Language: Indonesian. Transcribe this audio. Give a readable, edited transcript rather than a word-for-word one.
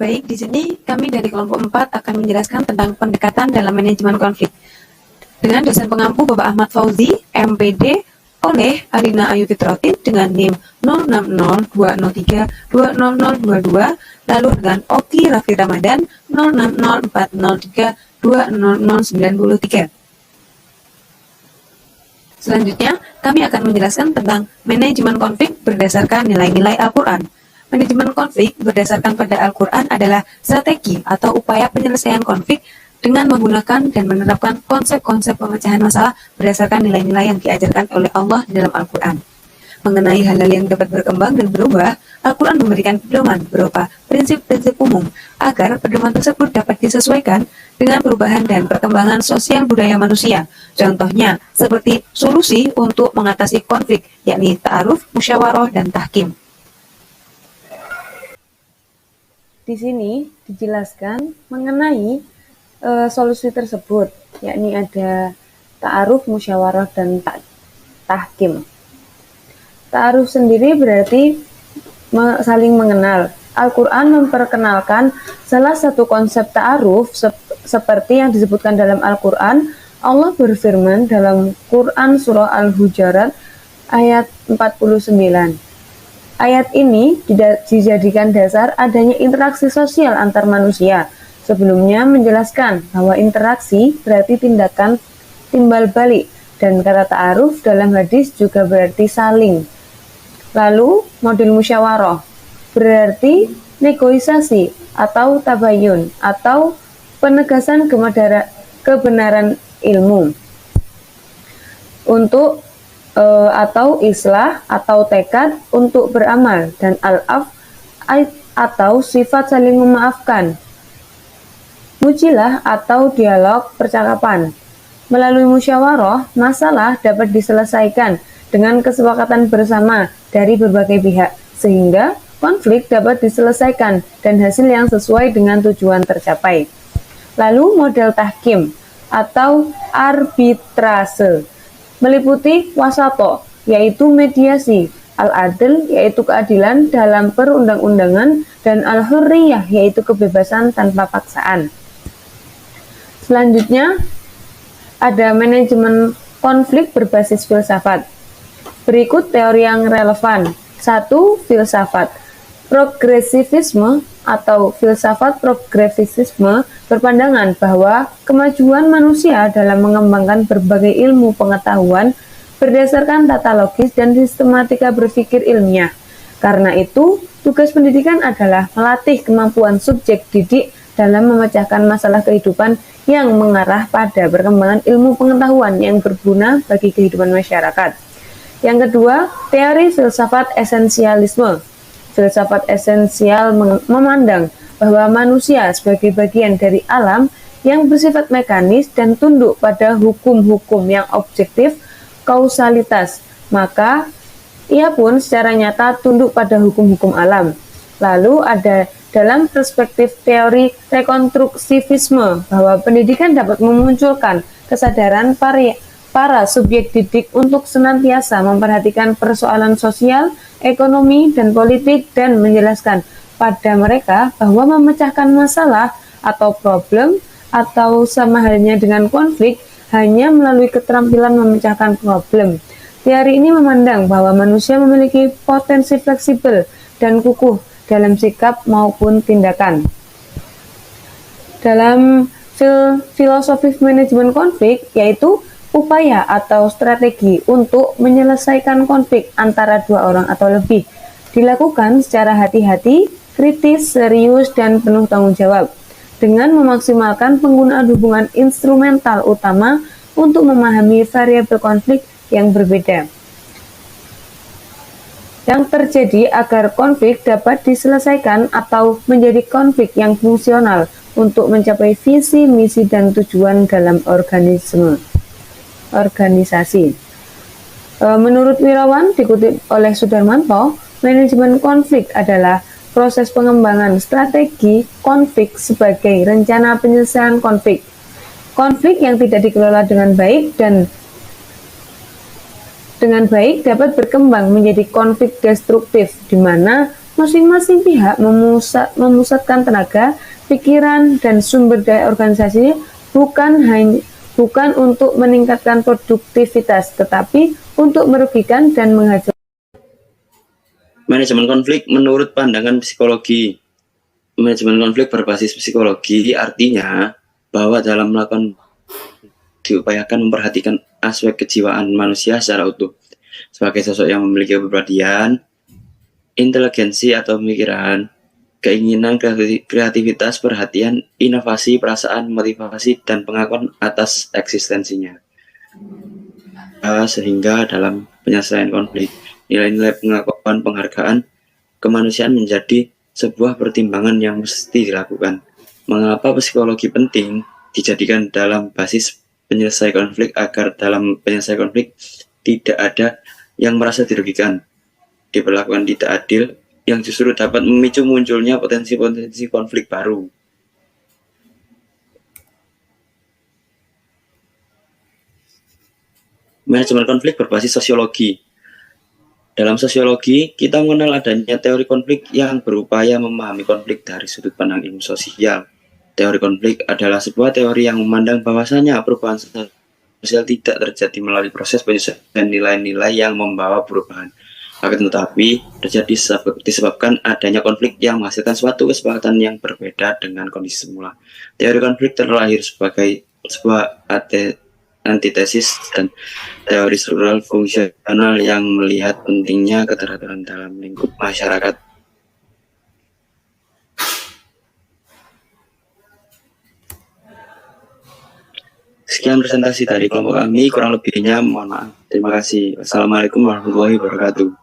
Baik, di sini kami dari kelompok 4 akan menjelaskan tentang pendekatan dalam manajemen konflik dengan dosen pengampu Bapak Ahmad Fauzi, MPD, oleh Alina Ayu Fitrotin dengan NIM 060203-20022, lalu dengan Oki Raffi Ramadan 060403-20093. Selanjutnya, kami akan menjelaskan tentang manajemen konflik berdasarkan nilai-nilai Al-Quran. Manajemen konflik berdasarkan pada Al-Quran adalah strategi atau upaya penyelesaian konflik dengan menggunakan dan menerapkan konsep-konsep pemecahan masalah berdasarkan nilai-nilai yang diajarkan oleh Allah di dalam Al-Quran. Mengenai hal-hal yang dapat berkembang dan berubah, Al-Quran memberikan pedoman berupa prinsip-prinsip umum agar pedoman tersebut dapat disesuaikan dengan perubahan dan perkembangan sosial budaya manusia. Contohnya, seperti solusi untuk mengatasi konflik, yakni ta'aruf, musyawarah, dan tahkim. Di sini dijelaskan mengenai solusi tersebut, yakni ada ta'aruf, musyawarah, dan tahkim. Ta'aruf sendiri berarti saling mengenal. Al-Quran memperkenalkan salah satu konsep ta'aruf seperti yang disebutkan dalam Al-Quran. Allah berfirman dalam Quran Surah Al-Hujurat ayat 49. Ayat ini dijadikan dasar adanya interaksi sosial antar manusia. Sebelumnya menjelaskan bahwa interaksi berarti tindakan timbal balik, dan kata ta'aruf dalam hadis juga berarti saling. Lalu model musyawarah berarti negosiasi atau tabayun atau penegasan kebenaran ilmu untuk atau islah atau tekad untuk beramal, dan al-af atau sifat saling memaafkan. Mujilah atau dialog percakapan. Melalui musyawarah, masalah dapat diselesaikan dengan kesepakatan bersama dari berbagai pihak, sehingga konflik dapat diselesaikan dan hasil yang sesuai dengan tujuan tercapai. Lalu model tahkim atau arbitrase meliputi wasato, yaitu mediasi, al-adl, yaitu keadilan dalam perundang-undangan, dan al-hurriyah, yaitu kebebasan tanpa paksaan. Selanjutnya, ada manajemen konflik berbasis filsafat. Berikut teori yang relevan. 1. Filsafat. Progresivisme atau filsafat progresisme berpandangan bahwa kemajuan manusia dalam mengembangkan berbagai ilmu pengetahuan berdasarkan tata logis dan sistematika berpikir ilmiah. Karena itu, tugas pendidikan adalah melatih kemampuan subjek didik dalam memecahkan masalah kehidupan yang mengarah pada perkembangan ilmu pengetahuan yang berguna bagi kehidupan masyarakat. Yang kedua, teori filsafat esensialisme. Filsafat esensial memandang bahwa manusia sebagai bagian dari alam yang bersifat mekanis dan tunduk pada hukum-hukum yang objektif, kausalitas. Maka, ia pun secara nyata tunduk pada hukum-hukum alam. Lalu ada dalam perspektif teori rekonstruksivisme bahwa pendidikan dapat memunculkan kesadaran para subjek didik untuk senantiasa memperhatikan persoalan sosial, ekonomi, dan politik, dan menjelaskan pada mereka bahwa memecahkan masalah atau problem atau sama halnya dengan konflik hanya melalui keterampilan memecahkan problem. Teori ini memandang bahwa manusia memiliki potensi fleksibel dan kukuh dalam sikap maupun tindakan. Dalam filosofi manajemen konflik, yaitu upaya atau strategi untuk menyelesaikan konflik antara dua orang atau lebih, dilakukan secara hati-hati, kritis, serius, dan penuh tanggung jawab, dengan memaksimalkan penggunaan hubungan instrumental utama untuk memahami variabel konflik yang berbeda yang terjadi agar konflik dapat diselesaikan atau menjadi konflik yang fungsional untuk mencapai visi, misi, dan tujuan dalam organisasi. Menurut Wirawan, dikutip oleh Sudarmanto, manajemen konflik adalah proses pengembangan strategi konflik sebagai rencana penyelesaian konflik. Konflik yang tidak dikelola dengan baik dapat berkembang menjadi konflik destruktif, di mana Masing-masing pihak memusatkan tenaga, pikiran, dan sumber daya organisasi bukan untuk meningkatkan produktivitas, tetapi untuk merugikan dan menghajar. Manajemen konflik menurut pandangan psikologi. Manajemen konflik berbasis psikologi artinya bahwa dalam melakukan diupayakan memperhatikan aspek kejiwaan manusia secara utuh sebagai sosok yang memiliki kepribadian, inteligensi atau pemikiran, keinginan, kreativitas, perhatian, inovasi, perasaan, motivasi, dan pengakuan atas eksistensinya. Sehingga dalam penyelesaian konflik, nilai-nilai pengakuan, penghargaan, kemanusiaan menjadi sebuah pertimbangan yang mesti dilakukan. Mengapa psikologi penting dijadikan dalam basis penyelesaian konflik agar dalam penyelesaian konflik tidak ada yang merasa dirugikan, diperlakukan tidak adil, yang justru dapat memicu munculnya potensi-potensi konflik baru. Manajemen konflik berbasis sosiologi. Dalam sosiologi, kita mengenal adanya teori konflik yang berupaya memahami konflik dari sudut pandang ilmu sosial. Teori konflik adalah sebuah teori yang memandang bahwasanya perubahan sosial tidak terjadi melalui proses penyesuaian nilai-nilai yang membawa perubahan. Akan tetapi, terjadi disebabkan adanya konflik yang menghasilkan suatu kesepakatan yang berbeda dengan kondisi semula. Teori konflik terlahir sebagai sebuah antitesis dan teori struktural fungsional yang melihat pentingnya keteraturan dalam lingkup masyarakat. Sekian presentasi dari kelompok kami, kurang lebihnya mohon maaf. Terima kasih. Wassalamualaikum warahmatullahi wabarakatuh.